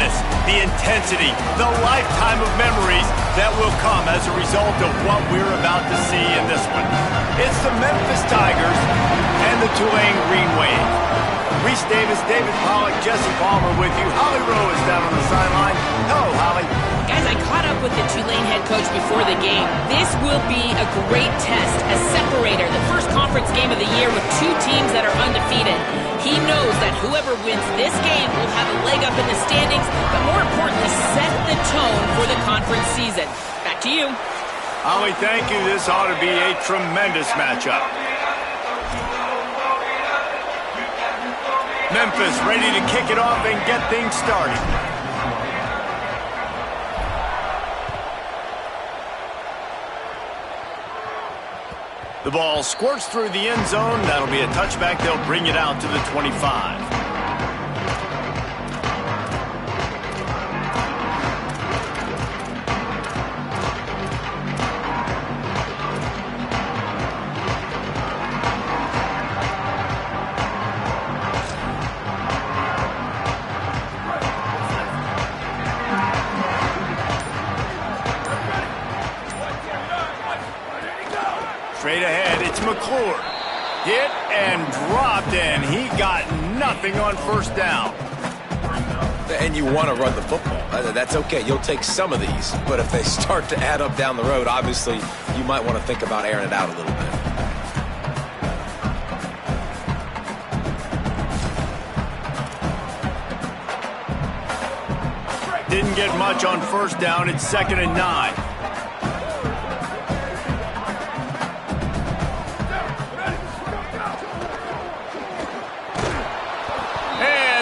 togetherness, the intensity, the lifetime of memories that will come as a result of what we're about to see in this one. It's the Memphis Tigers and the Tulane Green Wave. Reese Davis, David Pollack, Jesse Palmer with you. Holly Rowe is down on the sideline. Hello, Holly. Guys, I caught up with the Tulane head coach before the game. This will be a great test, a separator, the first conference game of the year with two teams that are undefeated. He knows that whoever wins this game will have a leg up in the standings, but more importantly, set the tone for the conference season. Back to you. Holly, thank you. This ought to be a tremendous matchup. Memphis ready to kick it off and get things started. The ball squirts through the end zone. That'll be a touchback. They'll bring it out to the 25. Straight ahead, it's McClure. Hit and dropped, and he got nothing on first down. And you want to run the football. That's okay. You'll take some of these. But if they start to add up down the road, obviously, you might want to think about airing it out a little bit. Didn't get much on first down. It's 2nd and 9.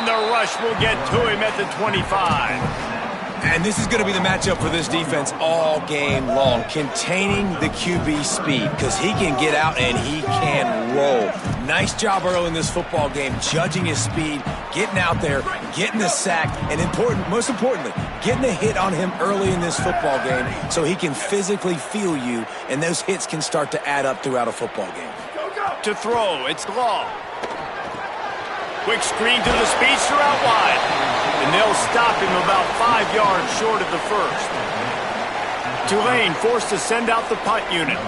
Rush will get to him at the 25. And this is going to be the matchup for this defense all game long, containing the QB speed, because he can get out and he can roll. Nice job early in this football game, judging his speed, getting out there, getting the sack, and most importantly, getting a hit on him early in this football game so he can physically feel you, and those hits can start to add up throughout a football game. To throw, it's Law. Quick screen to the speedster out wide. And they'll stop him about 5 yards short of the first. Tulane forced to send out the punt unit.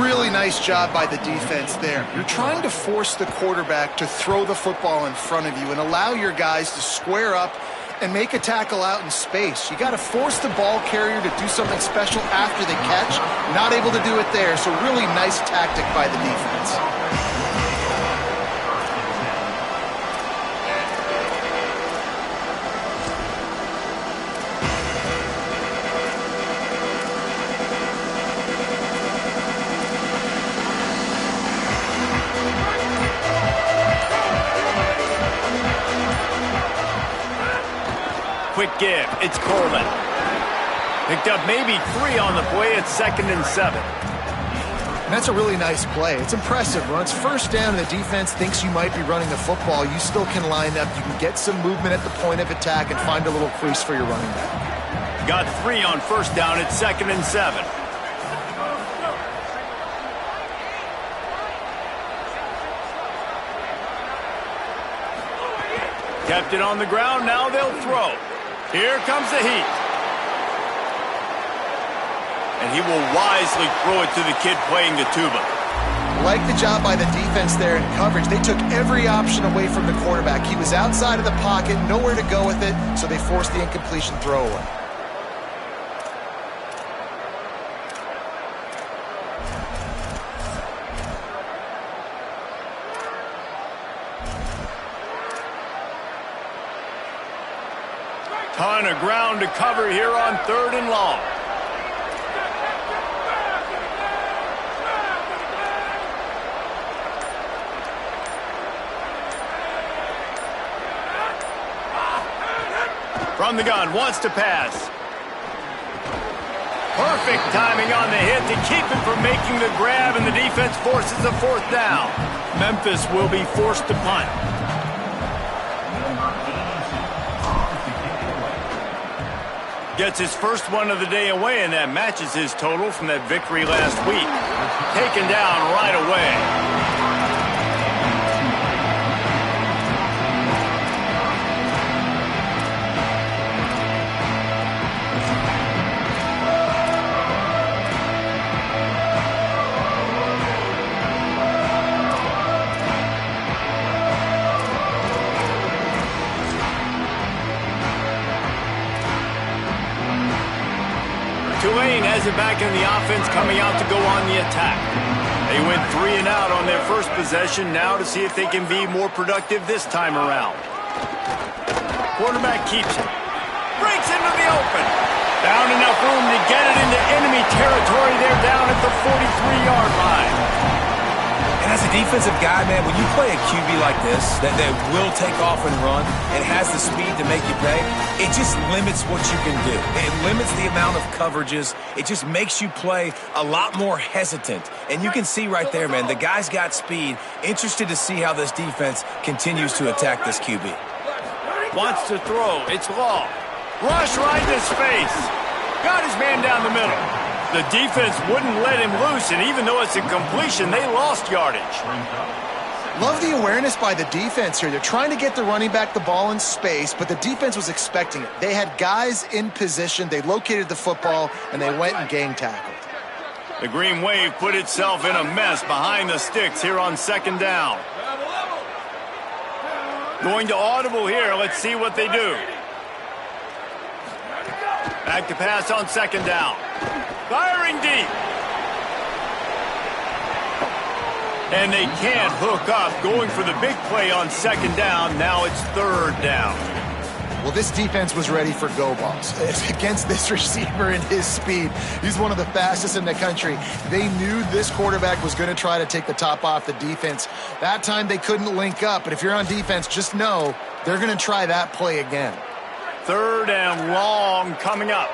Really nice job by the defense there. You're trying to force the quarterback to throw the football in front of you and allow your guys to square up and make a tackle out in space. You got to force the ball carrier to do something special after the catch. Not able to do it there, so really nice tactic by the defense. Quick give. It's Coleman. Picked up maybe 3 on the play. It's 2nd and 7. And that's a really nice play. It's impressive. When it's first down and the defense thinks you might be running the football, you still can line up. You can get some movement at the point of attack and find a little crease for your running back. Got 3 on first down. It's 2nd and 7. Kept it on the ground. Now they'll throw. Here comes the heat. And he will wisely throw it to the kid playing the tuba. Like the job by the defense there in coverage. They took every option away from the quarterback. He was outside of the pocket, nowhere to go with it, so they forced the incompletion throwaway. Ton of ground to cover here on 3rd and long. From the gun, wants to pass. Perfect timing on the hit to keep him from making the grab, and the defense forces a 4th down. Memphis will be forced to punt. Gets his first one of the day away, and that matches his total from that victory last week. Taken down right away. Tulane has it back in the offense, coming out to go on the attack. They went 3 and out on their first possession, now to see if they can be more productive this time around. Quarterback keeps it. Breaks into the open. Found enough room to get it into enemy territory. They're down at the 43-yard line. And as a defensive guy, man, when you play a QB like this that will take off and run and has the speed to make you pay, it just limits what you can do. It limits the amount of coverages. It just makes you play a lot more hesitant. And you can see right there, man, the guy's got speed. Interested to see how this defense continues to attack this QB. Wants to throw. It's Law. Rush right in his face. Got his man down the middle. The defense wouldn't let him loose, and even though it's a completion, they lost yardage. Love the awareness by the defense here. They're trying to get the running back the ball in space, but the defense was expecting it. They had guys in position. They located the football, and they went and gang tackled. The Green Wave put itself in a mess behind the sticks here on second down. Going to audible here. Let's see what they do. Back to pass on second down. Firing deep. And they can't hook up. Going for the big play on second down. Now it's third down. Well, this defense was ready for go balls. Against this receiver and his speed, he's one of the fastest in the country. They knew this quarterback was going to try to take the top off the defense. That time they couldn't link up, but if you're on defense, just know they're going to try that play again. Third and long coming up.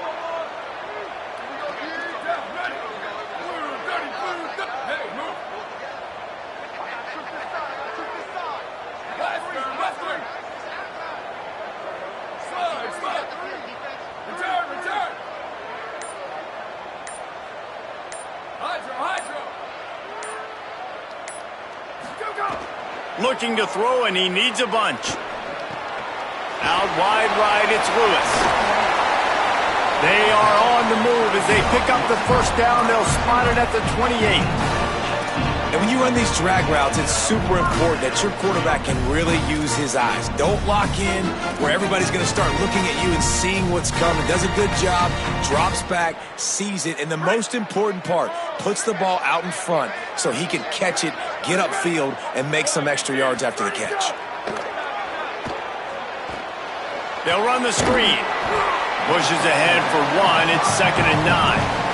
Looking to throw, and he needs a bunch. Out wide right, it's Lewis. They are on the move as they pick up the first down. They'll spot it at the 28. And when you run these drag routes, it's super important that your quarterback can really use his eyes. Don't lock in where everybody's going to start looking at you and seeing what's coming. Does a good job, drops back, sees it, and the most important part, puts the ball out in front so he can catch it, get upfield, and make some extra yards after the catch. They'll run the screen. Pushes ahead for one. It's 2nd and 9.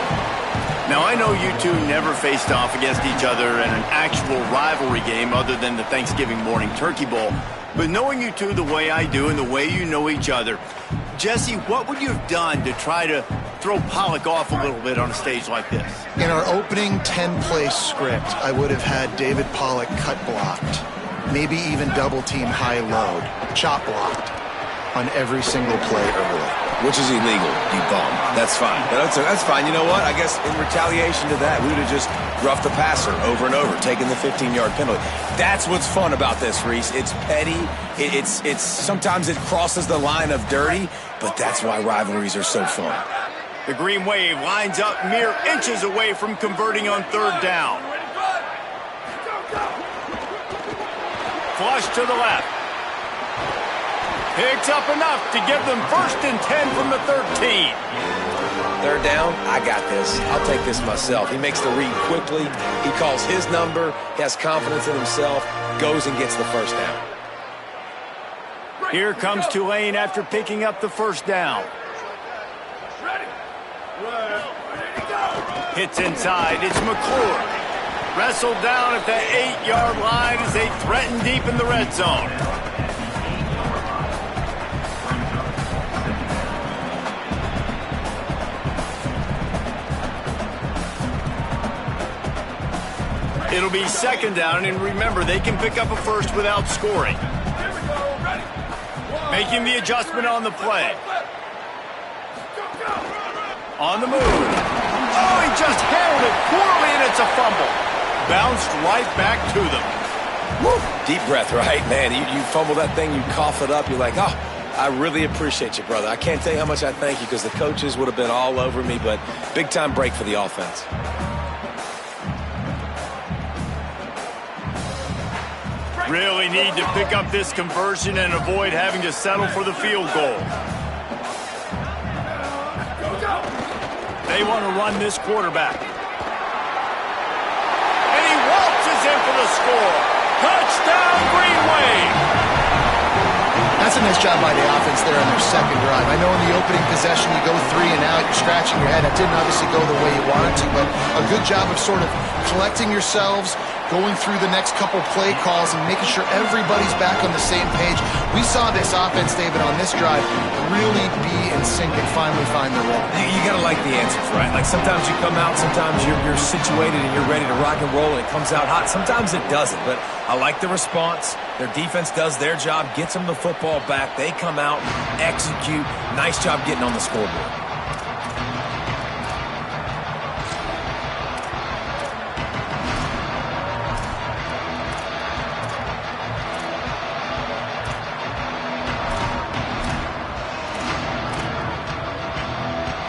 Now, I know you two never faced off against each other in an actual rivalry game other than the Thanksgiving morning turkey bowl. But knowing you two the way I do and the way you know each other, Jesse, what would you have done to try to throw Pollock off a little bit on a stage like this? In our opening 10-play script, I would have had David Pollock cut blocked, maybe even double-team high load, chop blocked on every single play early. Which is illegal, you bum. That's fine. That's fine. You know what? I guess in retaliation to that, we would have just roughed the passer over and over, taking the 15-yard penalty. That's what's fun about this, Reese. It's petty. It's sometimes it crosses the line of dirty, but that's why rivalries are so fun. The Green Wave lines up mere inches away from converting on third down. Flush to the left. Picks up enough to give them 1st and 10 from the 13. Third down, I got this. I'll take this myself. He makes the read quickly. He calls his number. He has confidence in himself. Goes and gets the first down. Here comes Tulane after picking up the first down. Hits inside. It's McClure. Wrestled down at the 8-yard line as they threaten deep in the red zone. It'll be 2nd down, and remember, they can pick up a first without scoring. Making the adjustment on the play. On the move. Oh, he just handled it poorly, and it's a fumble. Bounced right back to them. Woo. Deep breath, right? Man, you fumble that thing, you cough it up, you're like, oh, I really appreciate you, brother. I can't tell you how much I thank you because the coaches would have been all over me, but big-time break for the offense. Really need to pick up this conversion and avoid having to settle for the field goal. They want to run this quarterback. And he waltzes in for the score. Touchdown, Green Wave. That's a nice job by the offense there on their second drive. I know in the opening possession you go 3 and out, you're scratching your head. That didn't obviously go the way you wanted to, but a good job of sort of collecting yourselves, going through the next couple play calls and making sure everybody's back on the same page. We saw this offense, David, on this drive really be in sync and finally find the rhythm. You got to like the answers, right? Like sometimes you come out, sometimes you're situated and you're ready to rock and roll and it comes out hot. Sometimes it doesn't, but I like the response. Their defense does their job, gets them the football back. They come out, execute. Nice job getting on the scoreboard.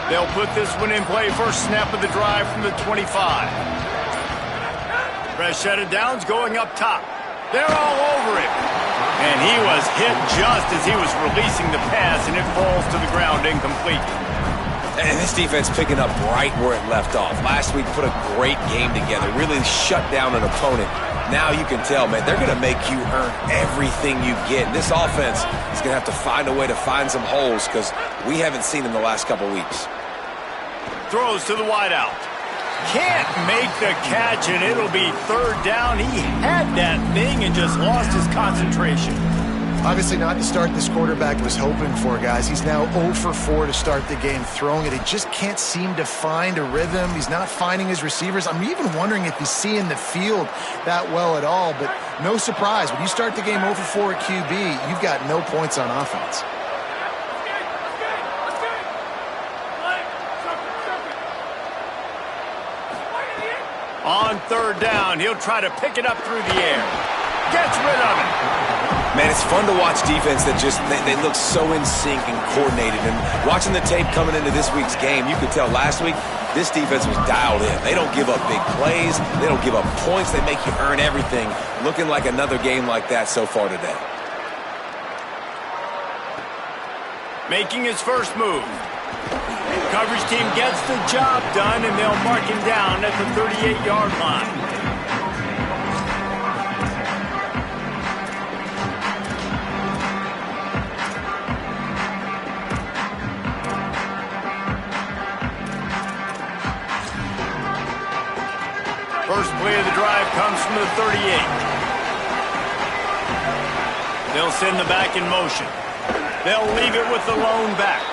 They'll put this one in play. First snap of the drive from the 25. Fresh set of downs going up top. They're all over him. And he was hit just as he was releasing the pass, and it falls to the ground incomplete. And this defense picking up right where it left off. Last week put a great game together, really shut down an opponent. Now you can tell, man, they're going to make you earn everything you get. This offense is going to have to find a way to find some holes because we haven't seen them the last couple weeks. Throws to the wideout. Can't make the catch, and it'll be third down. He had that thing and just lost his concentration. Obviously not the start this quarterback was hoping for, guys. He's now 0 for 4 to start the game throwing it. He just can't seem to find a rhythm. He's not finding his receivers. I'm even wondering if he's seeing the field that well at all, but no surprise. When you start the game 0 for 4 at QB, you've got no points on offense. On third down, he'll try to pick it up through the air. Gets rid of it. Man, it's fun to watch defense that just, they look so in sync and coordinated. And watching the tape coming into this week's game, you could tell last week this defense was dialed in. They don't give up big plays. They don't give up points. They make you earn everything. Looking like another game like that so far today. Making his first move. Coverage team gets the job done, and they'll mark him down at the 38-yard line. First play of the drive comes from the 38. They'll send the back in motion. They'll leave it with the lone back.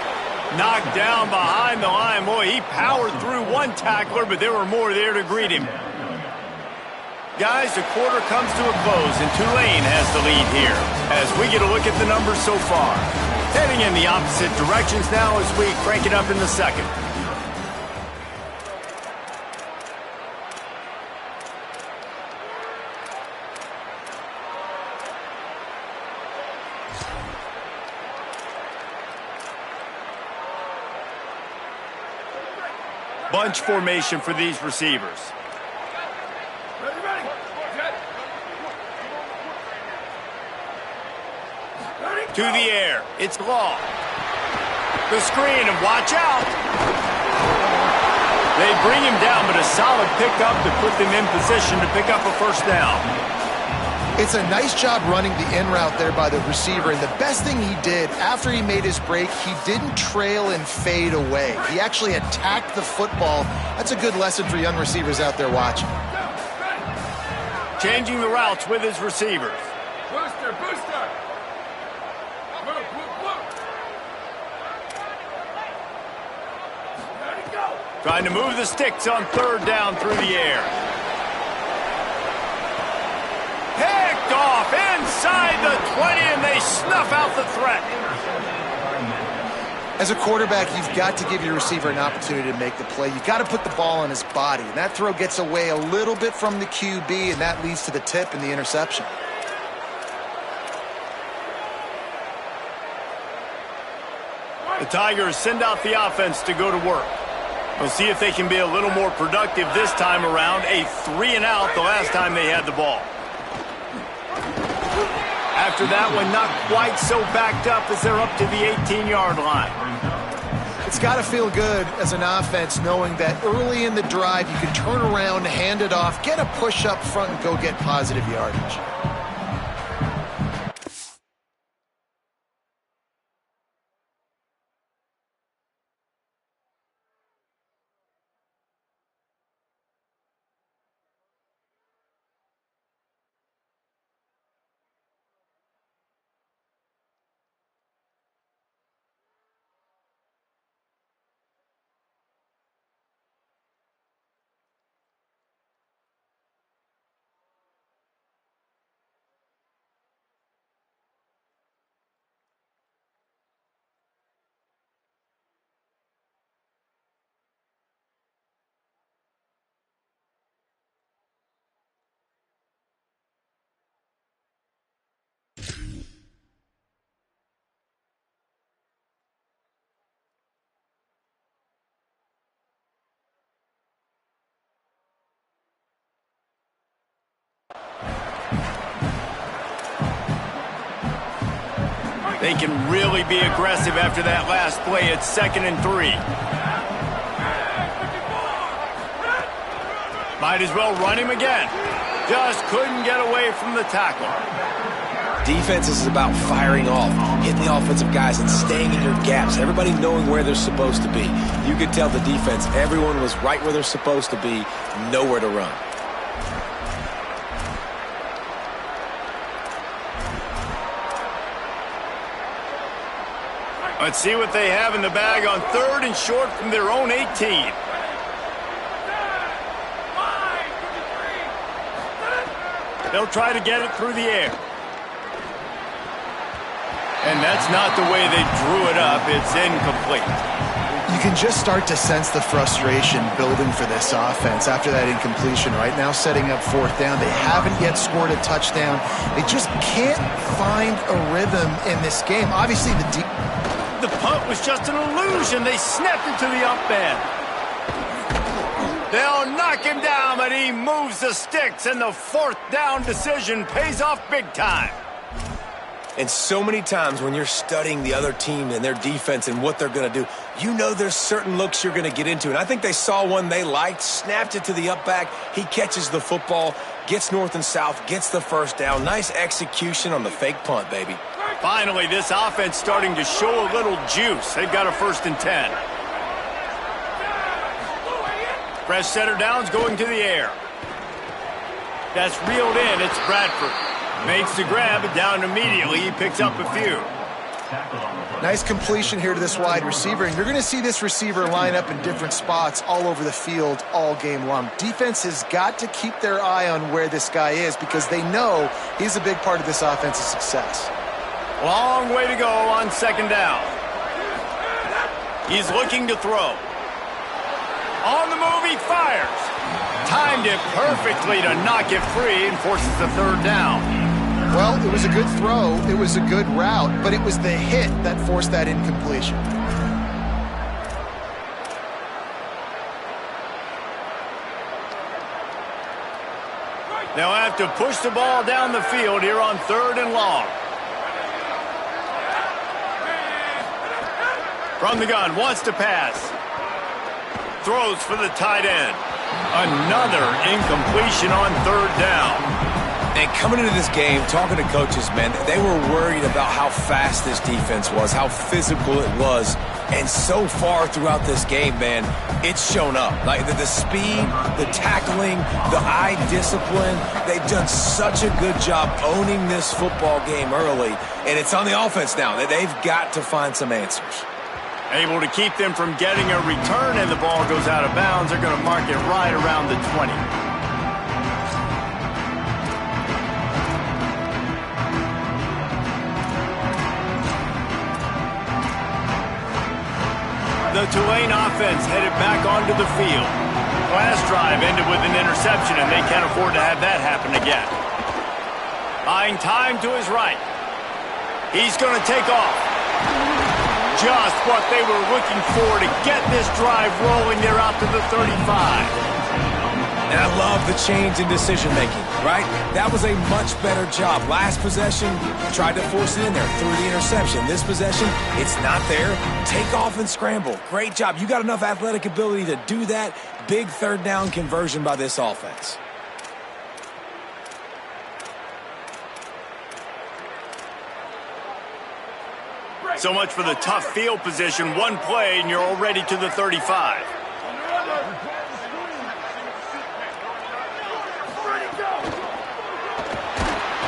Knocked down behind the line. Boy, he powered through one tackler, but there were more there to greet him. Guys, the quarter comes to a close, and Tulane has the lead here as we get a look at the numbers so far. Heading in the opposite directions now as we crank it up in the second. Bunch formation for these receivers. To the air. It's Law. The screen, and watch out. They bring him down, but a solid pickup to put them in position to pick up a first down. It's a nice job running the in route there by the receiver, and the best thing he did after he made his break, he didn't trail and fade away. He actually attacked the football. That's a good lesson for young receivers out there watching. Changing the routes with his receivers. Booster, booster. Move, move, move. Ready, go. Trying to move the sticks on third down through the air. Picked off inside the 20, and they snuff out the threat. As a quarterback, you've got to give your receiver an opportunity to make the play. You've got to put the ball on his body, and that throw gets away a little bit from the QB, and that leads to the tip and the interception. The Tigers send out the offense to go to work. We'll see if they can be a little more productive this time around. A 3-and-out the last time they had the ball. After that one, not quite so backed up as they're up to the 18-yard line. It's got to feel good as an offense knowing that early in the drive you can turn around, hand it off, get a push up front, and go get positive yardage. They can really be aggressive after that last play. It's 2nd and 3. Might as well run him again. Just couldn't get away from the tackle. Defense is about firing off, hitting the offensive guys and staying in your gaps. Everybody knowing where they're supposed to be. You could tell the defense, everyone was right where they're supposed to be, nowhere to run. Let's see what they have in the bag on 3rd and short from their own 18. They'll try to get it through the air. And that's not the way they drew it up. It's incomplete. You can just start to sense the frustration building for this offense after that incompletion. Right now, setting up 4th down. They haven't yet scored a touchdown. They just can't find a rhythm in this game. Obviously, the punt was just an illusion. They snapped it to the up man. They'll knock him down, but he moves the sticks, and the 4th down decision pays off big time. And so many times when you're studying the other team and their defense and what they're going to do, you know there's certain looks you're going to get into. And I think they saw one they liked, snapped it to the up back. He catches the football, gets north and south, gets the 1st down. Nice execution on the fake punt, baby. Finally, this offense starting to show a little juice. They've got a 1st and 10. Fresh setter downs going to the air. That's reeled in. It's Bradford. Makes the grab, and down immediately. He picks up a few. Nice completion here to this wide receiver, and you're going to see this receiver line up in different spots all over the field all game long. Defense has got to keep their eye on where this guy is because they know he's a big part of this offense's success. Long way to go on 2nd down. He's looking to throw. On the move, he fires. Timed it perfectly to knock it free and forces the 3rd down. Well, it was a good throw. It was a good route, but it was the hit that forced that incompletion. They'll have to push the ball down the field here on 3rd and long. From the gun, wants to pass. Throws for the tight end. Another incompletion on 3rd down. And coming into this game, talking to coaches, man, they were worried about how fast this defense was, how physical it was. And so far throughout this game, man, it's shown up. Like the speed, the tackling, the eye discipline, they've done such a good job owning this football game early. And it's on the offense now. They've got to find some answers. Able to keep them from getting a return, and the ball goes out of bounds. They're going to mark it right around the 20. The Tulane offense headed back onto the field. Last drive ended with an interception, and they can't afford to have that happen again. Buying time to his right. He's going to take off. Just what they were looking for to get this drive rolling. They're out to the 35. And I love the change in decision-making, right? That was a much better job. Last possession, tried to force it in there, threw the interception. This possession, it's not there. Take off and scramble. Great job. You got enough athletic ability to do that. Big third down conversion by this offense. So much for the tough field position. One play, and you're already to the 35.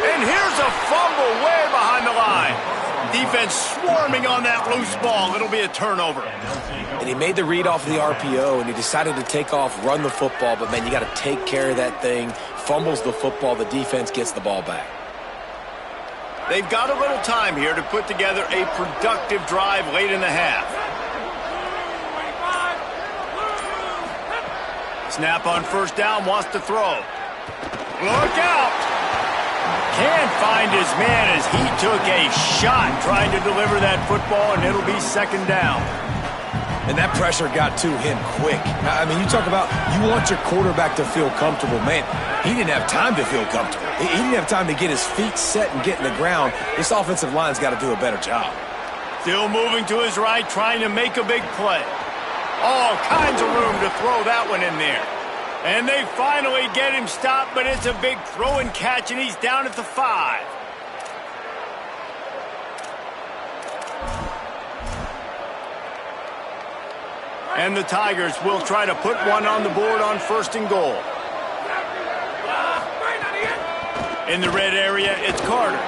And here's a fumble way behind the line. Defense swarming on that loose ball. It'll be a turnover. And he made the read off the RPO, and he decided to take off, run the football. But, man, you got to take care of that thing. Fumbles the football. The defense gets the ball back. They've got a little time here to put together a productive drive late in the half. Snap on first down, wants to throw. Look out! Can't find his man as he took a shot trying to deliver that football, and it'll be second down. And that pressure got to him quick. I mean, you talk about you want your quarterback to feel comfortable. Man, he didn't have time to feel comfortable. He didn't have time to get his feet set and get in the ground. This offensive line's got to do a better job. Still moving to his right, trying to make a big play. All kinds of room to throw that one in there. And they finally get him stopped, but it's a big throw and catch, and he's down at the 5. And the Tigers will try to put one on the board on first and goal. In the red area, it's Carter.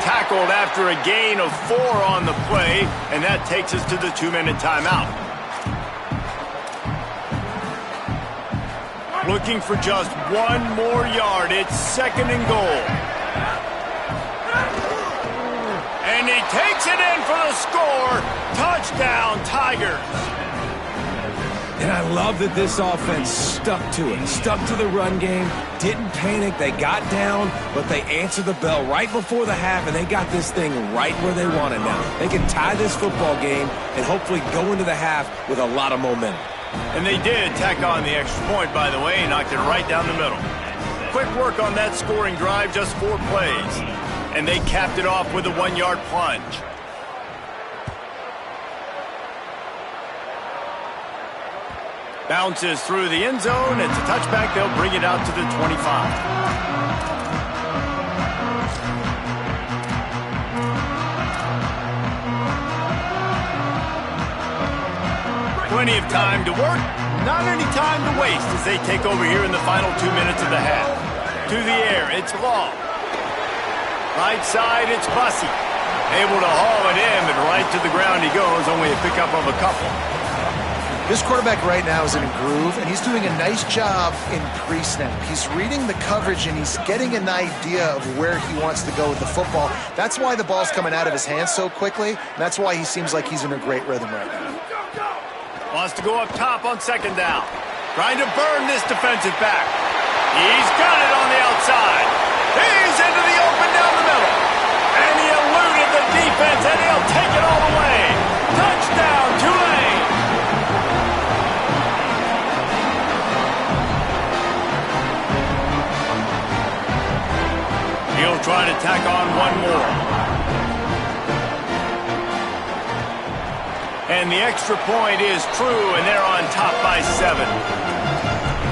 Tackled after a gain of 4 on the play, and that takes us to the 2-minute timeout. Looking for just one more yard. It's second and goal. And he takes it in for the score. Touchdown, Tigers. And I love that this offense stuck to it, stuck to the run game, didn't panic. They got down, but they answered the bell right before the half, and they got this thing right where they want it now. They can tie this football game and hopefully go into the half with a lot of momentum. And they did tack on the extra point, by the way, knocked it right down the middle. Quick work on that scoring drive, just 4 plays. And they capped it off with a 1-yard plunge. Bounces through the end zone. It's a touchback. They'll bring it out to the 25. Plenty of time to work. Not any time to waste as they take over here in the final 2 minutes of the half. To the air, it's Long. Right side, it's Bussey. Able to haul it in, but right to the ground he goes. Only a pickup of a couple. This quarterback right now is in a groove, and he's doing a nice job in pre-snap. He's reading the coverage, and he's getting an idea of where he wants to go with the football. That's why the ball's coming out of his hands so quickly, and that's why he seems like he's in a great rhythm right now. Wants to go up top on second down. Trying to burn this defensive back. He's got it on the outside. He's into the open down the middle. And he eluded the defense, and he'll take it all the way. Touchdown, Tulane. He'll try to tack on one more. And the extra point is true, and they're on top by 7.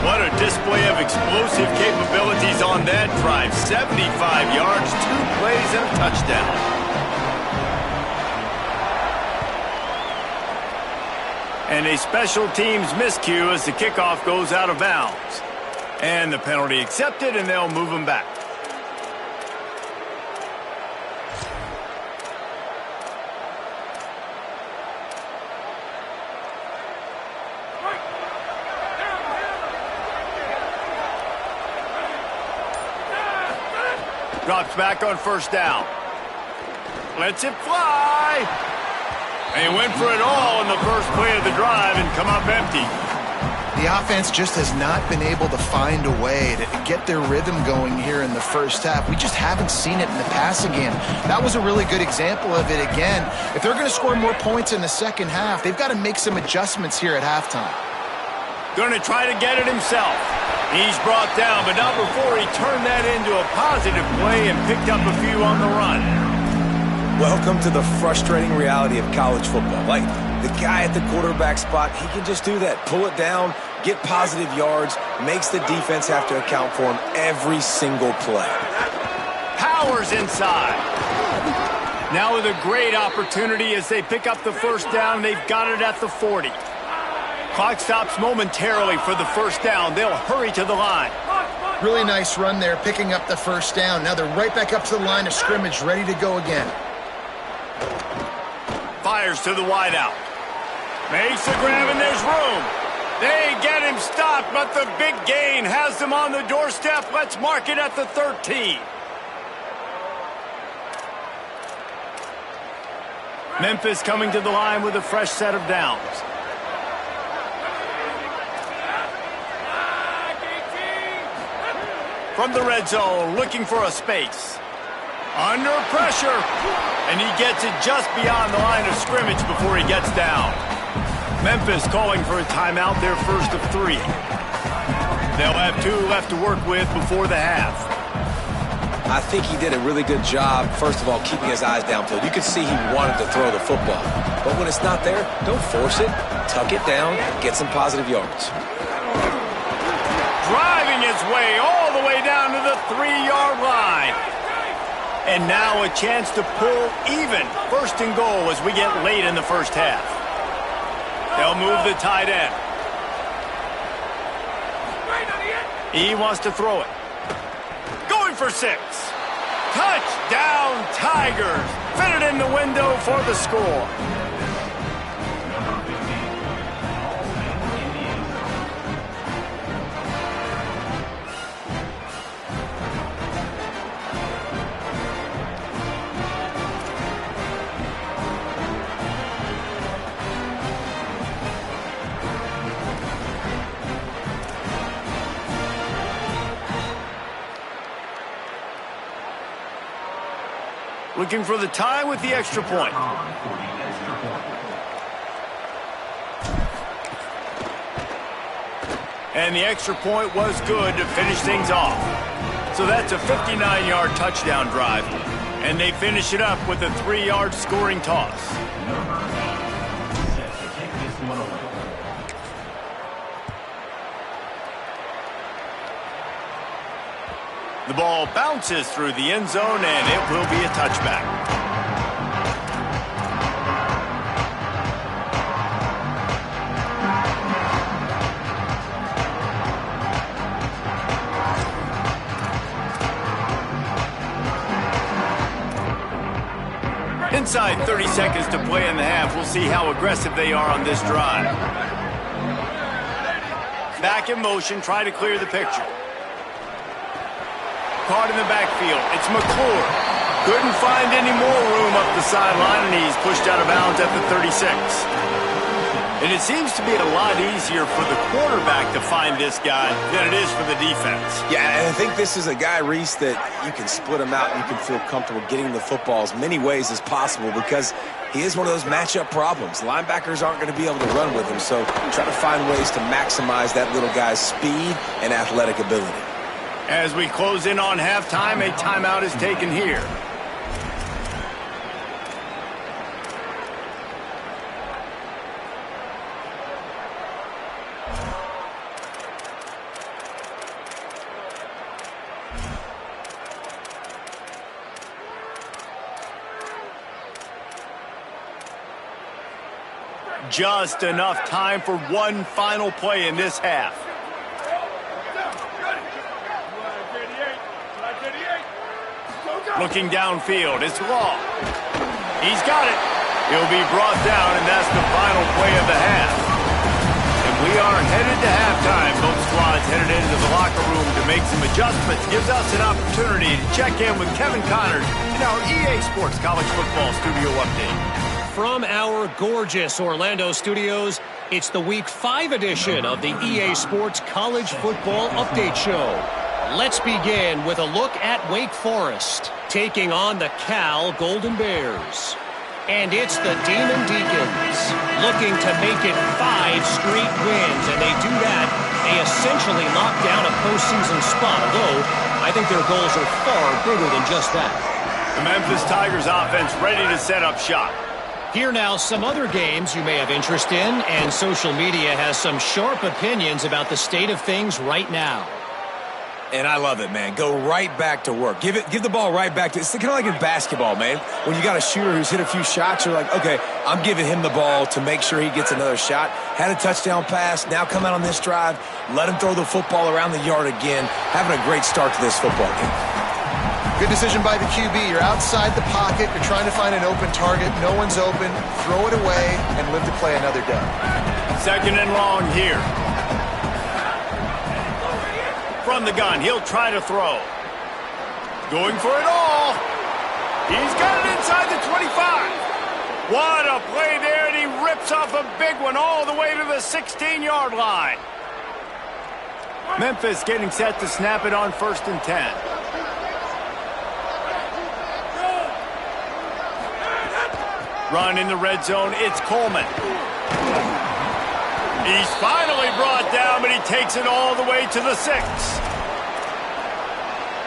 What a display of explosive capabilities on that drive. 75 yards, 2 plays, and a touchdown. And a special teams miscue as the kickoff goes out of bounds. And the penalty accepted, and they'll move them back. Drops back on first down. Lets it fly. They went for it all in the first play of the drive and come up empty. The offense just has not been able to find a way to get their rhythm going here in the first half. We just haven't seen it in the passing game. That was a really good example of it again. If they're going to score more points in the second half, they've got to make some adjustments here at halftime. Going to try to get it himself. He's brought down, but not before he turned that into a positive play and picked up a few on the run. Welcome to the frustrating reality of college football. Like, the guy at the quarterback spot, he can just do that. Pull it down, get positive yards, makes the defense have to account for him every single play. Powers inside. Now with a great opportunity as they pick up the first down. They've got it at the 40. Clock stops momentarily for the first down. They'll hurry to the line. Really nice run there, picking up the first down. Now they're right back up to the line of scrimmage, ready to go again. Fires to the wideout. Makes a grab and there's room. They get him stopped, but the big gain has them on the doorstep. Let's mark it at the 13. Memphis coming to the line with a fresh set of downs. From the red zone, looking for a space. Under pressure. And he gets it just beyond the line of scrimmage before he gets down. Memphis calling for a timeout, their first of 3. They'll have 2 left to work with before the half. I think he did a really good job, first of all, keeping his eyes downfield. You could see he wanted to throw the football. But when it's not there, don't force it. Tuck it down, get some positive yards. Driving his way all the way down to the 3-yard line. And now a chance to pull even. First and goal as we get late in the first half. They'll move the tight end. He wants to throw it. Going for 6. Touchdown, Tigers. Fit it in the window for the score. Looking for the tie with the extra point. And the extra point was good to finish things off. So that's a 59-yard touchdown drive. And they finish it up with a 3-yard scoring toss. The ball bounces through the end zone, and it will be a touchback. Inside 30 seconds to play in the half. We'll see how aggressive they are on this drive. Back in motion, try to clear the picture. Caught in the backfield. It's McClure. Couldn't find any more room up the sideline, and he's pushed out of bounds at the 36. And it seems to be a lot easier for the quarterback to find this guy than it is for the defense. Yeah, and I think this is a guy, Reese, that you can split him out and you can feel comfortable getting the football as many ways as possible because he is one of those matchup problems. Linebackers aren't going to be able to run with him, so try to find ways to maximize that little guy's speed and athletic ability. As we close in on halftime, a timeout is taken here. Just enough time for one final play in this half. Looking downfield, it's Law. He's got it. He'll be brought down, and that's the final play of the half. And we are headed to halftime. Both squads headed into the locker room to make some adjustments. Gives us an opportunity to check in with Kevin Connors in our EA Sports College Football Studio Update. From our gorgeous Orlando studios, it's the Week 5 edition of the EA Sports College Football Update Show. Let's begin with a look at Wake Forest, taking on the Cal Golden Bears. And it's the Demon Deacons looking to make it 5 straight wins, and they do that. They essentially lock down a postseason spot, although I think their goals are far bigger than just that. The Memphis Tigers offense ready to set up shop. Here now, some other games you may have interest in, and social media has some sharp opinions about the state of things right now. And I love it, man. Go right back to work. Give the ball right back to. It's kind of like in basketball, man. When you got a shooter who's hit a few shots, you're like, okay, I'm giving him the ball to make sure he gets another shot. Had a touchdown pass. Now come out on this drive. Let him throw the football around the yard again. Having a great start to this football game. Good decision by the QB. You're outside the pocket. You're trying to find an open target. No one's open. Throw it away and live to play another down. 2nd and long here. From the gun, he'll try to throw. Going for it all. He's got it inside the 25. What a play there, and he rips off a big one all the way to the 16-yard line. Memphis getting set to snap it on 1st and 10. Run in the red zone, it's Coleman. He's finally brought down, but he takes it all the way to the 6.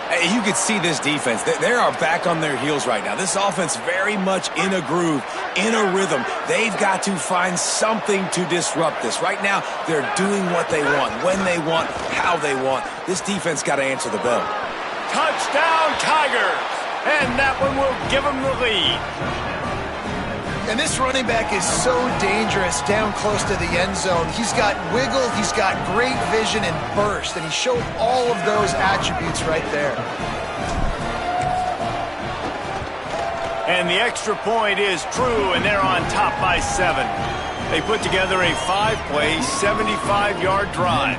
Hey, you can see this defense. They are back on their heels right now. This offense very much in a groove, in a rhythm. They've got to find something to disrupt this. Right now, they're doing what they want, when they want, how they want. This defense got to answer the bell. Touchdown, Tigers! And that one will give them the lead. And this running back is so dangerous down close to the end zone. He's got wiggle, he's got great vision and burst, and he showed all of those attributes right there. And the extra point is true, and they're on top by 7. They put together a 5-play, 75-yard drive.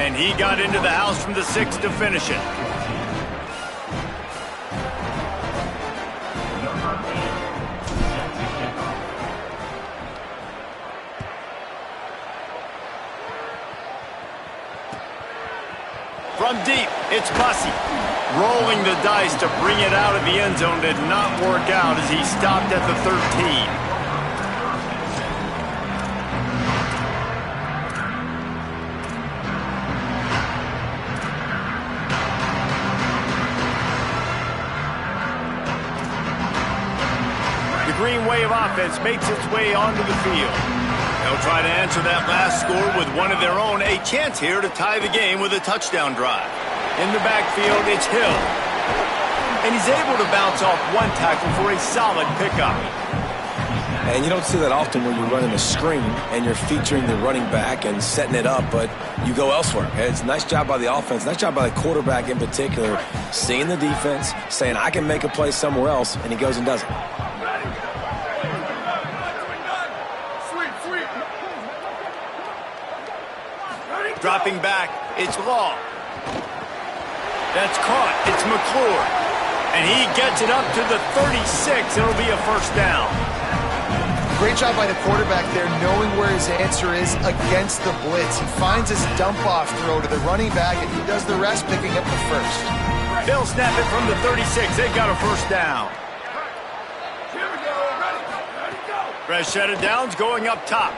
And he got into the house from the 6 to finish it. From deep, it's Bussey. Rolling the dice to bring it out of the end zone did not work out as he stopped at the 13. The Green Wave offense makes its way onto the field. They'll try to answer that last score with one of their own. A chance here to tie the game with a touchdown drive. In the backfield, it's Hill. And he's able to bounce off one tackle for a solid pickup. And you don't see that often when you're running a screen and you're featuring the running back and setting it up, but you go elsewhere. It's a nice job by the offense, nice job by the quarterback in particular, seeing the defense, saying, I can make a play somewhere else, and he goes and does it. Dropping back, it's Long. That's caught, it's McClure. And he gets it up to the 36. It'll be a 1st down. Great job by the quarterback there, knowing where his answer is against the blitz. He finds his dump-off throw to the running back, and he does the rest, picking up the 1st. They'll snap it from the 36. They've got a 1st down. Here we go. Ready, go. Fresh set of downs going up top.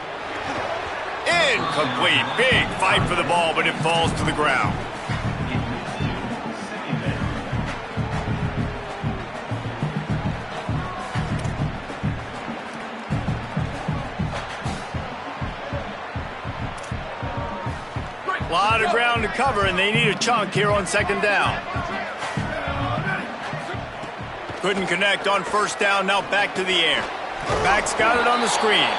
Incomplete. Big fight for the ball, but it falls to the ground. A lot of ground to cover, and they need a chunk here on 2nd down. Couldn't connect on 1st down, now back to the air. Back's got it on the screen.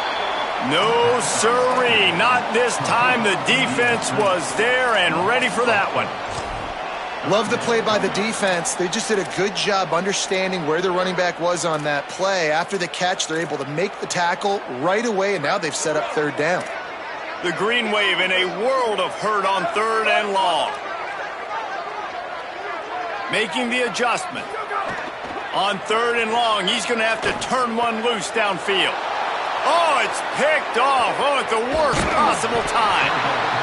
No, sirree, not this time. The defense was there and ready for that one. Love the play by the defense. They just did a good job understanding where the running back was on that play. After the catch, they're able to make the tackle right away, and now they've set up 3rd down. The Green Wave in a world of hurt on 3rd and long. Making the adjustment. On 3rd and long, he's going to have to turn one loose downfield. Oh, it's picked off. Oh, at the worst possible time.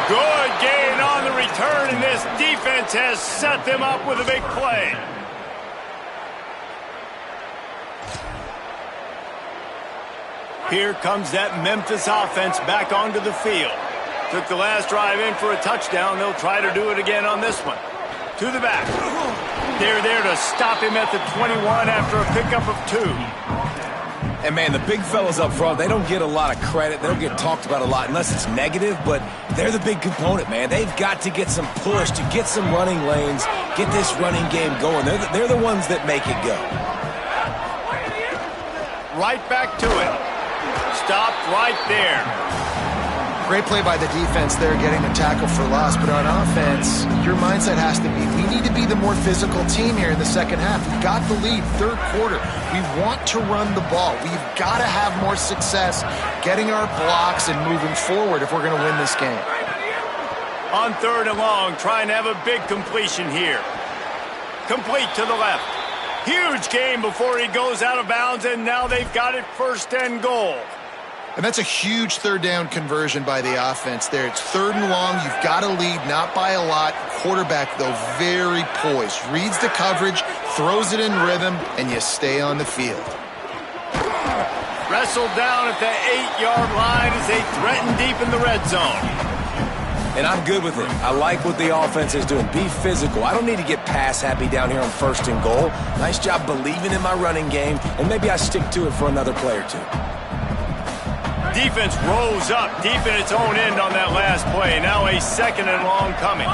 Good gain on the return, and this defense has set them up with a big play. Here comes that Memphis offense back onto the field. Took the last drive in for a touchdown. They'll try to do it again on this one. To the back. They're there to stop him at the 21 after a pickup of 2. And, man, the big fellas up front, they don't get a lot of credit. They don't get talked about a lot unless it's negative, but they're the big component, man. They've got to get some push, to get some running lanes, get this running game going. They're the ones that make it go. Right back to it. Stopped right there. Great play by the defense there, getting the tackle for loss. But on offense, your mindset has to be, we need to be the more physical team here in the second half. We've got the lead, third quarter. We want to run the ball. We've got to have more success getting our blocks and moving forward if we're going to win this game. On 3rd and long, trying to have a big completion here. Complete to the left. Huge gain before he goes out of bounds, and now they've got it 1st and goal. And that's a huge 3rd down conversion by the offense there. It's 3rd and long. You've got to lead, not by a lot. Quarterback, though, very poised. Reads the coverage, throws it in rhythm, and you stay on the field. Wrestled down at the 8-yard line as they threaten deep in the red zone. And I'm good with it. I like what the offense is doing. Be physical. I don't need to get pass happy down here on 1st and goal. Nice job believing in my running game, and maybe I stick to it for another play or 2. Defense rose up deep in its own end on that last play. Now a 2nd and long coming.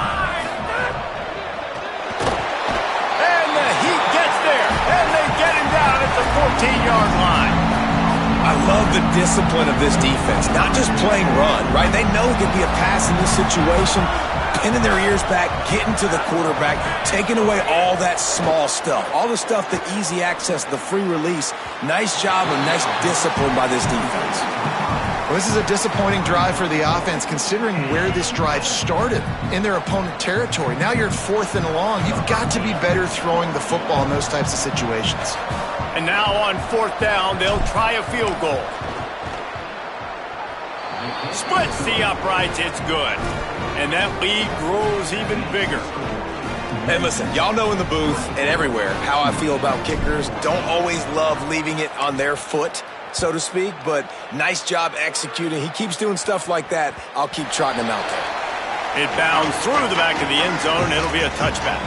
And the Heat gets there, and they get him down at the 14-yard line. I love the discipline of this defense. Not just playing run, right? They know it could be a pass in this situation, pinning their ears back, getting to the quarterback, taking away all that small stuff, all the stuff, the easy access, the free release. Nice job and nice discipline by this defense. Well, this is a disappointing drive for the offense considering where this drive started in their opponent territory. Now you're at 4th and long. You've got to be better throwing the football in those types of situations. And now on 4th down, they'll try a field goal. Splits the uprights, it's good. And that lead grows even bigger. Hey, listen, y'all know in the booth and everywhere how I feel about kickers. Don't always love leaving it on their foot, so to speak, but nice job executing. He keeps doing stuff like that. I'll keep trotting him out there. It bounds through the back of the end zone. It'll be a touchback.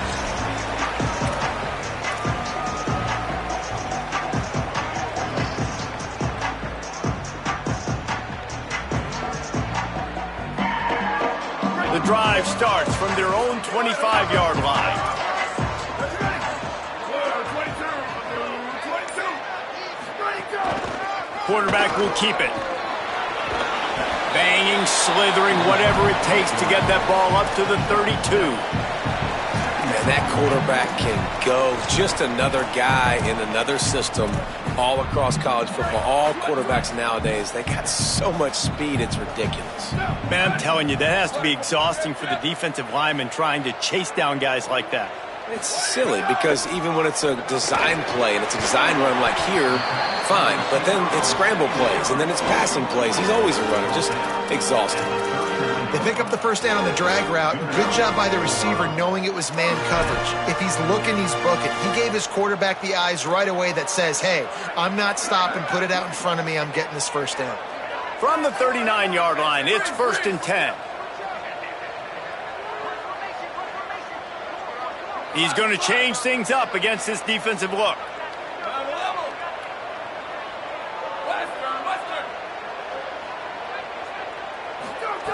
The drive starts from their own 25-yard line. Quarterback will keep it. Banging, slithering, whatever it takes to get that ball up to the 32. Man, that quarterback can go. Just another guy in another system all across college football. All quarterbacks nowadays, they got so much speed, it's ridiculous. Man, I'm telling you, that has to be exhausting for the defensive lineman trying to chase down guys like that. It's silly because even when it's a design play and it's a design run like here, fine. But then it's scramble plays and then it's passing plays. He's always a runner, just exhausting. They pick up the 1st down on the drag route. Good job by the receiver knowing it was man coverage. If he's looking, he's booking. He gave his quarterback the eyes right away that says, hey, I'm not stopping. Put it out in front of me. I'm getting this 1st down. From the 39-yard line, it's 1st and 10. He's going to change things up against this defensive look.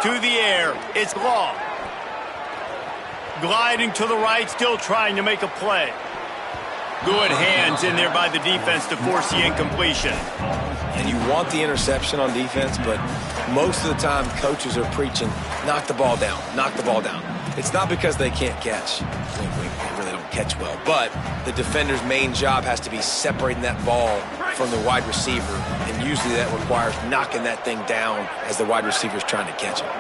To the air, it's long. Gliding to the right, still trying to make a play. Good hands in there by the defense to force the incompletion. And you want the interception on defense, but most of the time coaches are preaching, knock the ball down, knock the ball down. It's not because they can't catch. They really don't catch well. But the defender's main job has to be separating that ball from the wide receiver, and usually that requires knocking that thing down as the wide receiver's trying to catch it.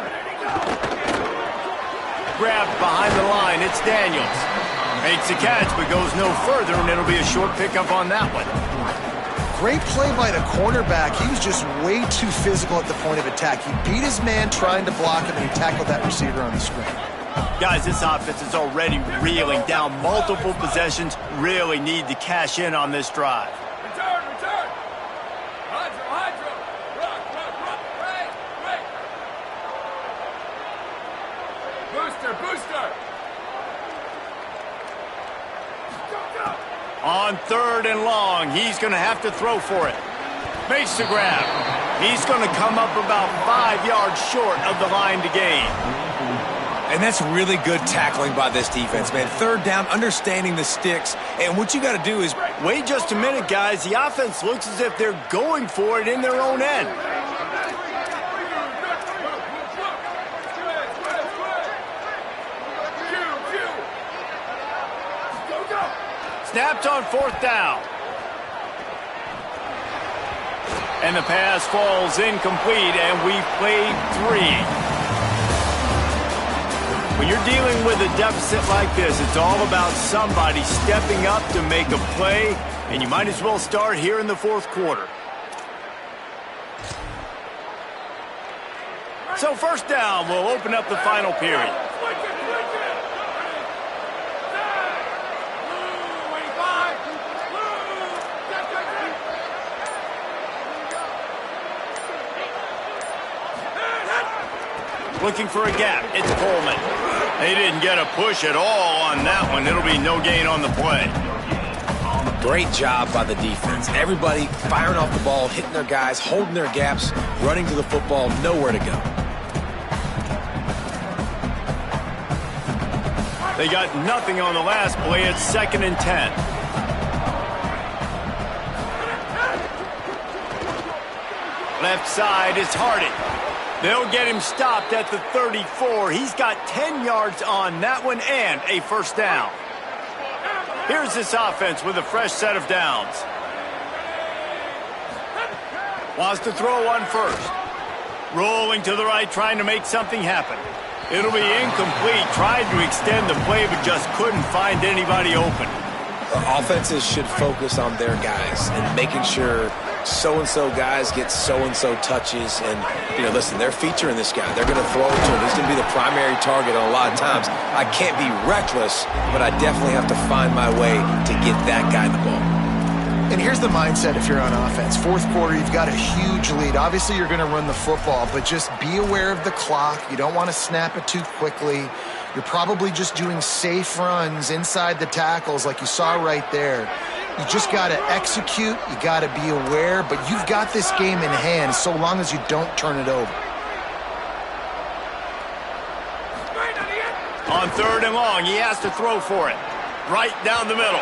Grabbed behind the line, it's Daniels. Makes the catch, but goes no further, and it'll be a short pickup on that one. Great play by the cornerback. He was just way too physical at the point of attack. He beat his man trying to block him, and he tackled that receiver on the screen. Guys, this offense is already reeling down multiple possessions. Really need to cash in on this drive. Return! Hydro! Booster, booster. On 3rd and long, he's going to have to throw for it. Makes the grab. He's going to come up about 5 yards short of the line to gain. And that's really good tackling by this defense, man. 3rd down, understanding the sticks. And what you got to do is... Wait just a minute, guys. The offense looks as if they're going for it in their own end. Snapped on 4th down. And the pass falls incomplete, and we've played 3. When you're dealing with a deficit like this, it's all about somebody stepping up to make a play, and you might as well start here in the 4th quarter. So 1st down will open up the final period. Looking for a gap. It's Coleman. They didn't get a push at all on that one. It'll be no gain on the play. Great job by the defense. Everybody firing off the ball, hitting their guys, holding their gaps, running to the football, nowhere to go. They got nothing on the last play. It's 2nd and 10. Left side is Hardy. They'll get him stopped at the 34. He's got 10 yards on that one and a 1st down. Here's this offense with a fresh set of downs. Wants to throw on 1st. Rolling to the right, trying to make something happen. It'll be incomplete. Tried to extend the play, but just couldn't find anybody open. Offenses should focus on their guys and making sure so-and-so guys get so-and-so touches. And, listen, they're featuring this guy. They're going to throw it to him. He's going to be the primary target on a lot of times. I can't be reckless, but I definitely have to find my way to get that guy the ball. And here's the mindset if you're on offense. 4th quarter, you've got a huge lead. Obviously, you're going to run the football, but just be aware of the clock. You don't want to snap it too quickly. You're probably just doing safe runs inside the tackles like you saw right there. You just got to execute. You got to be aware, but you've got this game in hand so long as you don't turn it over. On 3rd and long, he has to throw for it. Right down the middle.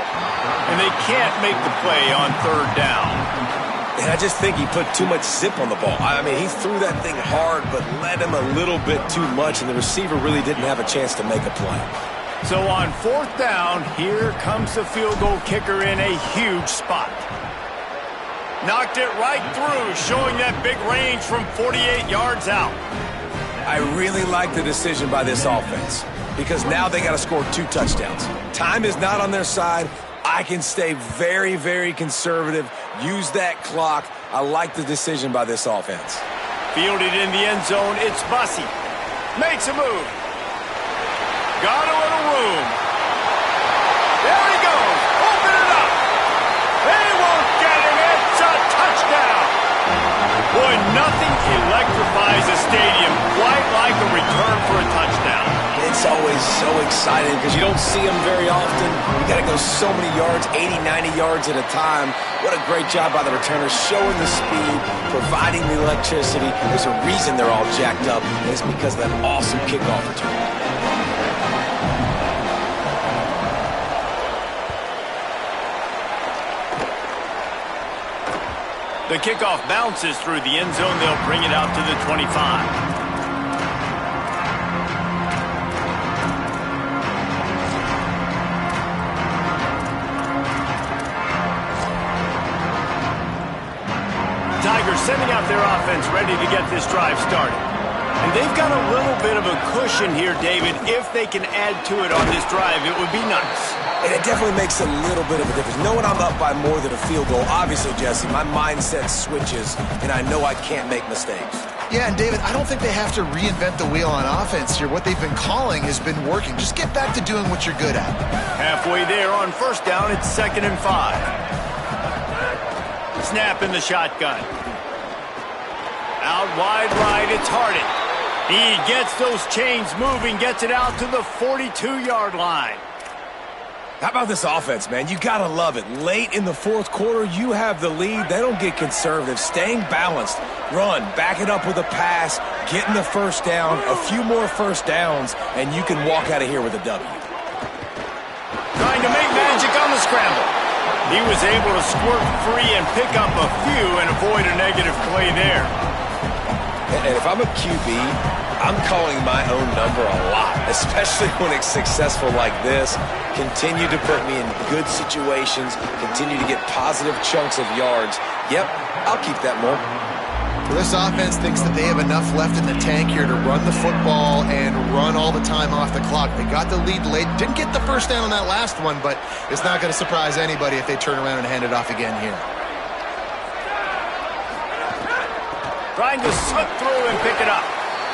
And they can't make the play on 3rd down. And I just think he put too much zip on the ball. I mean, he threw that thing hard, but led him a little bit too much, and the receiver really didn't have a chance to make a play. So on 4th down, here comes the field goal kicker in a huge spot. Knocked it right through, showing that big range from 48 yards out. I really like the decision by this offense because now they got to score 2 touchdowns. Time is not on their side. I can stay very, very conservative, use that clock. I like the decision by this offense. Fielded in the end zone, it's Bussey. Makes a move. Got a little room. There he goes. Open it up. They won't get him. It's a touchdown. Boy, nothing electrifies a stadium quite like a return for a touchdown. It's always so exciting because you don't see them very often. You got to go so many yards, 80, 90 yards at a time. What a great job by the returners, showing the speed, providing the electricity. There's a reason they're all jacked up, and it's because of that awesome kickoff return. The kickoff bounces through the end zone. They'll bring it out to the 25. Tigers sending out their offense ready to get this drive started. And they've got a little bit of a cushion here, David. If they can add to it on this drive, it would be nice. And it definitely makes a little bit of a difference. Knowing I'm up by more than a field goal, obviously, Jesse, my mindset switches, and I know I can't make mistakes. Yeah, and David, I don't think they have to reinvent the wheel on offense here. What they've been calling has been working. Just get back to doing what you're good at. Halfway there on 1st down, it's 2nd and 5. Snap in the shotgun. Out wide right, it's Hardy. He gets those chains moving, gets it out to the 42-yard line. How about this offense, man? You got to love it. Late in the fourth quarter, you have the lead. They don't get conservative. Staying balanced. Run, back it up with a pass, getting the first down, a few more first downs, and you can walk out of here with a W. Trying to make magic on the scramble. He was able to squirt free and pick up a few and avoid a negative play there. And if I'm a QB, I'm calling my own number a lot, especially when it's successful like this. Continue to put me in good situations, continue to get positive chunks of yards. Yep, I'll keep that more. Well, this offense thinks that they have enough left in the tank here to run the football and run all the time off the clock. They got the lead late. Didn't get the first down on that last one, but it's not going to surprise anybody if they turn around and hand it off again here. Trying to slip through and pick it up.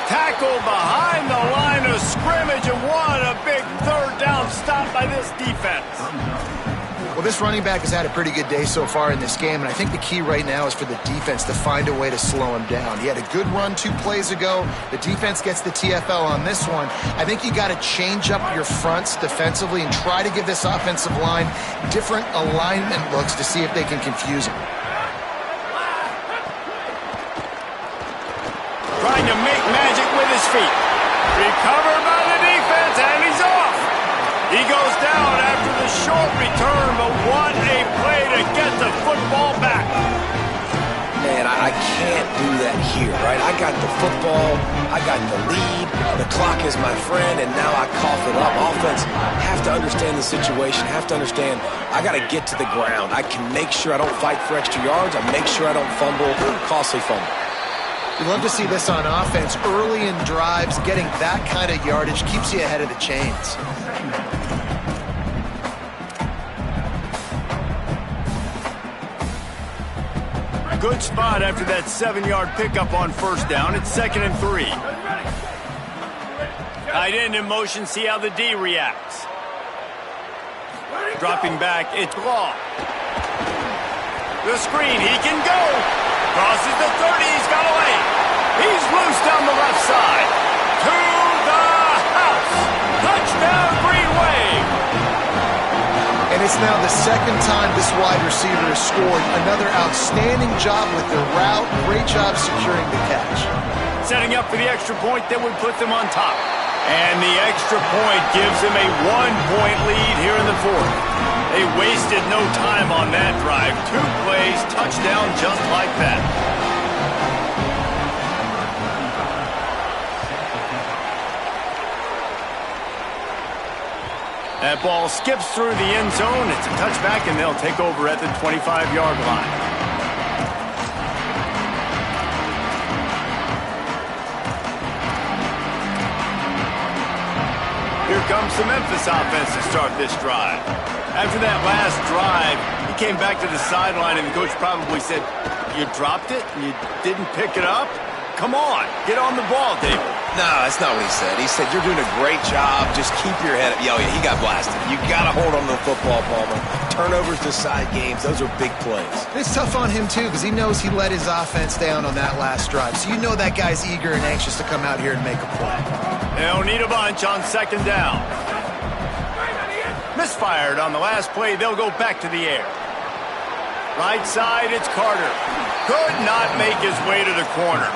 Tackle behind the line of scrimmage, and what a big third down stop by this defense. Well, this running back has had a pretty good day so far in this game, and I think the key right now is for the defense to find a way to slow him down. He had a good run 2 plays ago. The defense gets the TFL on this one. I think you got to change up your fronts defensively and try to give this offensive line different alignment looks to see if they can confuse him. Trying to make magic with his feet. Recovered by the defense, and he's off. He goes down after the short return, but what a play to get the football back. Man, I can't do that here, right? I got the football, I got the lead, the clock is my friend, and now I cough it up. Offense, have to understand the situation, have to understand I got to get to the ground. I can make sure I don't fight for extra yards. I make sure I don't fumble, costly fumble. You'd love to see this on offense. Early in drives, getting that kind of yardage keeps you ahead of the chains. Good spot after that 7-yard pickup on first down. It's 2nd and 3. Tight end in motion, see how the D reacts. Dropping back, it's Law. The screen, he can go. Crosses the 30, he's got away. He's loose down the left side. To the house. Touchdown, Green Wave. And it's now the second time this wide receiver has scored. Another outstanding job with the route. Great job securing the catch. Setting up for the extra point that would put them on top. And the extra point gives them a 1-point lead here in the fourth. They wasted no time on that drive. 2 plays, touchdown just like that. That ball skips through the end zone. It's a touchback, and they'll take over at the 25-yard line. Here comes the Memphis offense to start this drive. After that last drive, he came back to the sideline, and the coach probably said, "You dropped it? You didn't pick it up? Come on, get on the ball, David." No, that's not what he said. He said, "You're doing a great job. Just keep your head up." Yeah, he got blasted. You got to hold on to the football, Palmer. Turnovers decide games. Those are big plays. It's tough on him, too, because he knows he let his offense down on that last drive. So you know that guy's eager and anxious to come out here and make a play. They'll need a bunch on 2nd down. Misfired on the last play. They'll go back to the air. Right side, it's Carter. Could not make his way to the corner.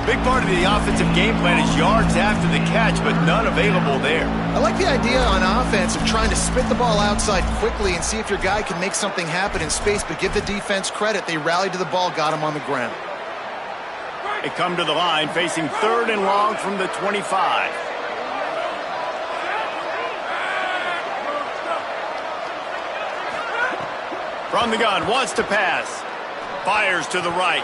Big part of the offensive game plan is yards after the catch, but none available there. I like the idea on offense of trying to spit the ball outside quickly and see if your guy can make something happen in space, but give the defense credit. They rallied to the ball, got him on the ground. They come to the line facing 3rd and long from the 25. From the gun, wants to pass. Fires to the right.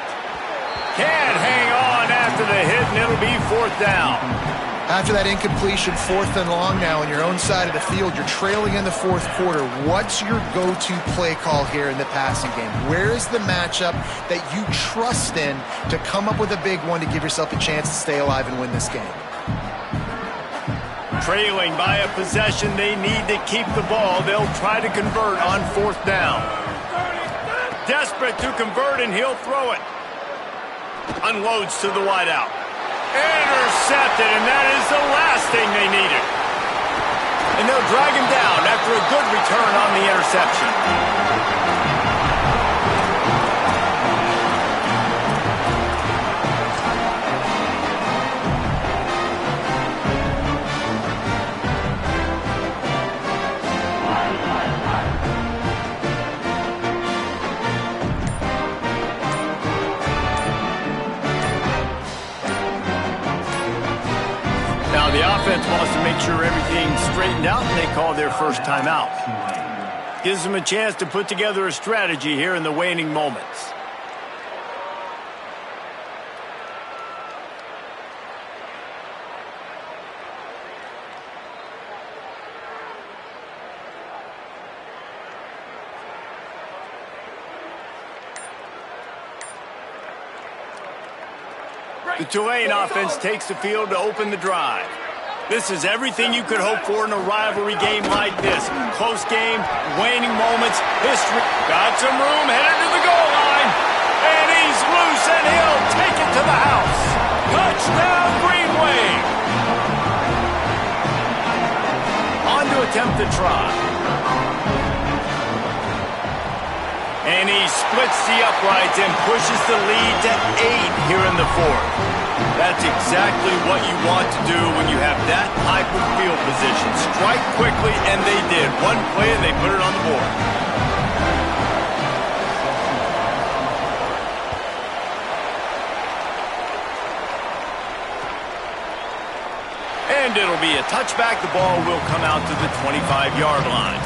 Can't hang on after the hit, and it'll be 4th down. After that incompletion, 4th and long now on your own side of the field, you're trailing in the 4th quarter. What's your go-to play call here in the passing game? Where is the matchup that you trust in to come up with a big one to give yourself a chance to stay alive and win this game? Trailing by a possession, they need to keep the ball. They'll try to convert on 4th down. Desperate to convert, and he'll throw it. Unloads to the wideout. And intercepted, and that is the last thing they needed. And they'll drag him down after a good return on the interception. Now the offense wants to make sure everything's straightened out, and they call their first timeout. Gives them a chance to put together a strategy here in the waning moments. The Tulane offense takes the field to open the drive. This is everything you could hope for in a rivalry game like this. Close game, waning moments, history. Got some room, headed to the goal line. And he's loose, and he'll take it to the house. Touchdown, Green Wave. On to attempt the try. And he splits the uprights and pushes the lead to 8 here in the fourth. That's exactly what you want to do when you have that type of field position. Strike quickly, and they did. One play, and they put it on the board. And it'll be a touchback. The ball will come out to the 25-yard line.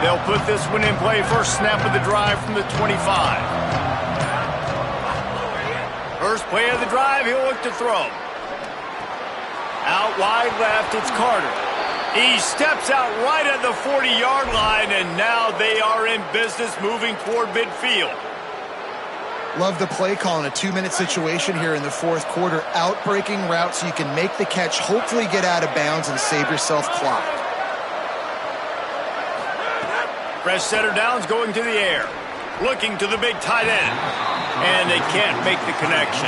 They'll put this one in play. First snap of the drive from the 25. First play of the drive, he'll look to throw. Out wide left, it's Carter. He steps out right at the 40-yard line, and now they are in business moving toward midfield. Love the play call in a 2-minute situation here in the fourth quarter. Out-breaking route so you can make the catch, hopefully get out of bounds, and save yourself clock. Fresh setter downs going to the air. Looking to the big tight end. And they can't make the connection.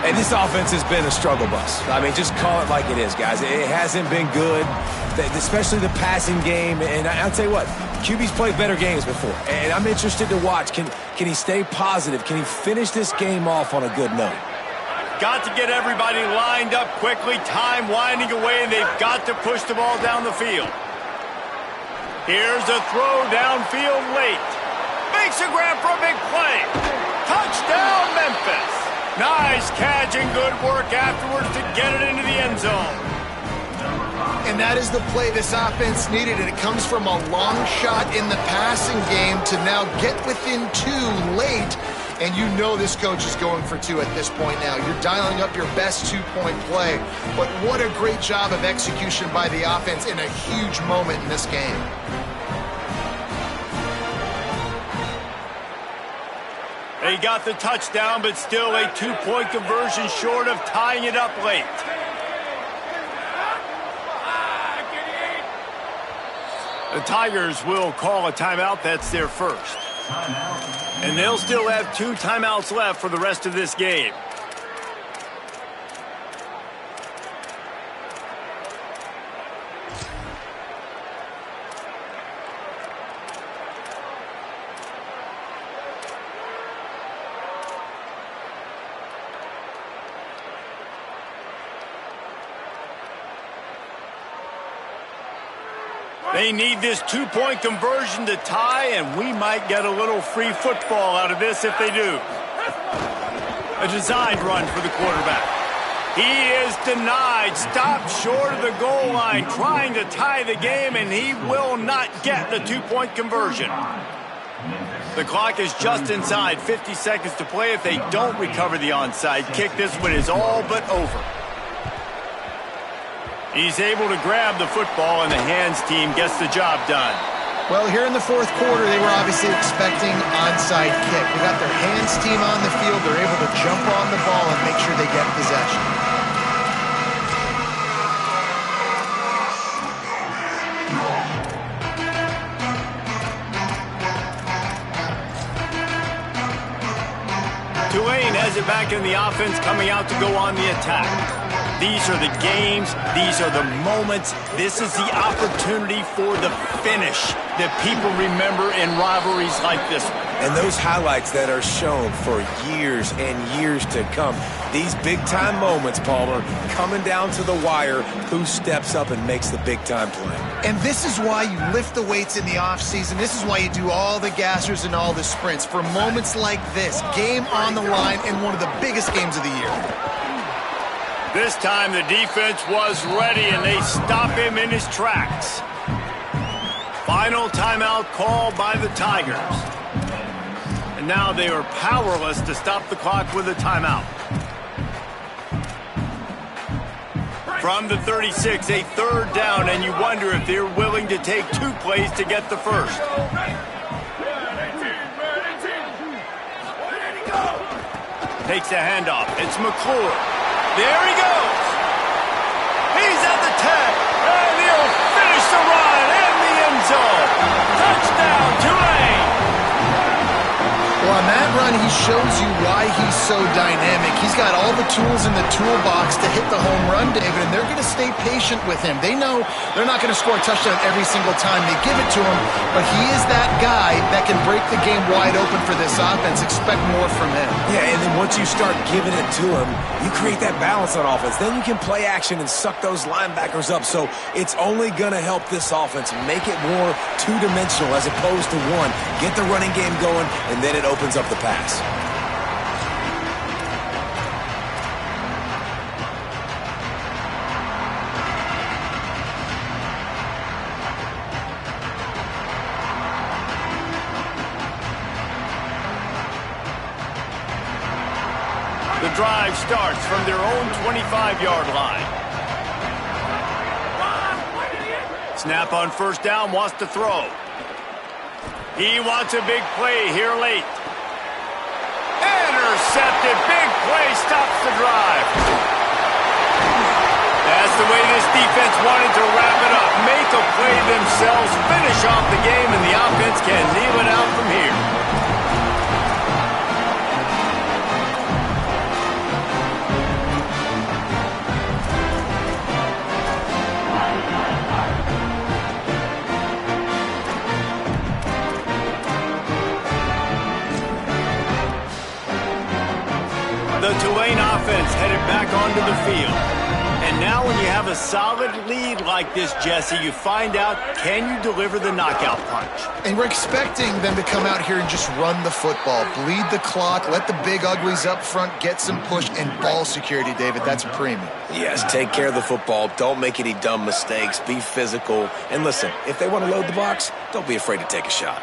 And this offense has been a struggle bus. I mean, just call it like it is, guys. It hasn't been good, especially the passing game. And I'll tell you what, QB's played better games before. And I'm interested to watch. Can he stay positive? Can he finish this game off on a good note? Got to get everybody lined up quickly. Time winding away, and they've got to push the ball down the field. Here's a throw downfield late. Makes a grab for a big play. Touchdown, Memphis. Nice catch and good work afterwards to get it into the end zone. And that is the play this offense needed, and it comes from a long shot in the passing game to now get within 2 late. And you know this coach is going for 2 at this point now. You're dialing up your best 2-point play. But what a great job of execution by the offense in a huge moment in this game. They got the touchdown, but still a 2-point conversion short of tying it up late. The Tigers will call a timeout. That's their first. And they'll still have 2 timeouts left for the rest of this game. They need this 2-point conversion to tie, and we might get a little free football out of this if they do. A designed run for the quarterback. He is denied, stopped short of the goal line, trying to tie the game, and he will not get the 2-point conversion. The clock is just inside 50 seconds to play. If they don't recover the onside kick, this one is all but over. He's able to grab the football, and the hands team gets the job done. Well, here in the fourth quarter, they were obviously expecting onside kick. They got their hands team on the field. They're able to jump on the ball and make sure they get possession. has it back in the offense, coming out to go on the attack. These are the games. These are the moments. This is the opportunity for the finish that people remember in rivalries like this one. And those highlights that are shown for years and years to come. These big-time moments, Palmer, coming down to the wire, who steps up and makes the big-time play. And this is why you lift the weights in the offseason. This is why you do all the gassers and all the sprints. For moments like this, game on the line in one of the biggest games of the year. This time the defense was ready, and they stop him in his tracks. Final timeout called by the Tigers. And now they are powerless to stop the clock with a timeout. From the 36, a third down, and you wonder if they're willing to take 2 plays to get the first. Takes a handoff. It's McClure. There he goes. He's at the 10, and he'll finish the run in the end zone. Touchdown, Tulane. Well, on that run, he shows you why he's so dynamic. He's got all the tools in the toolbox to hit the home run, David, and they're going to stay patient with him. They know they're not going to score a touchdown every single time they give it to him, but he is that guy that can break the game wide open for this offense. Expect more from him. Yeah, and then once you start giving it to him, you create that balance on offense. Then you can play action and suck those linebackers up. So it's only going to help this offense make it more two-dimensional as opposed to one. Get the running game going, and then it opens up the pass. The drive starts from their own 25-yard line. Snap on first down, wants to throw. He wants a big play here late. Intercepted, big play, stops the drive. That's the way this defense wanted to wrap it up. Make a play themselves, finish off the game, and the offense can kneel it out from here. The Tulane offense headed back onto the field. And now when you have a solid lead like this, Jesse, you find out, can you deliver the knockout punch? And we're expecting them to come out here and just run the football, bleed the clock, let the big uglies up front get some push, and ball security, David. That's a premium. Yes, take care of the football. Don't make any dumb mistakes. Be physical. And listen, if they want to load the box, don't be afraid to take a shot.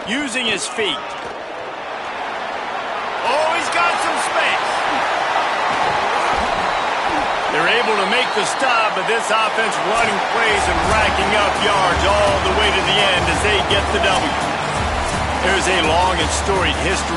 Using his feet. Oh, he's got some space. They're able to make the stop, but this offense running plays and racking up yards all the way to the end as they get the W. There's a long and storied history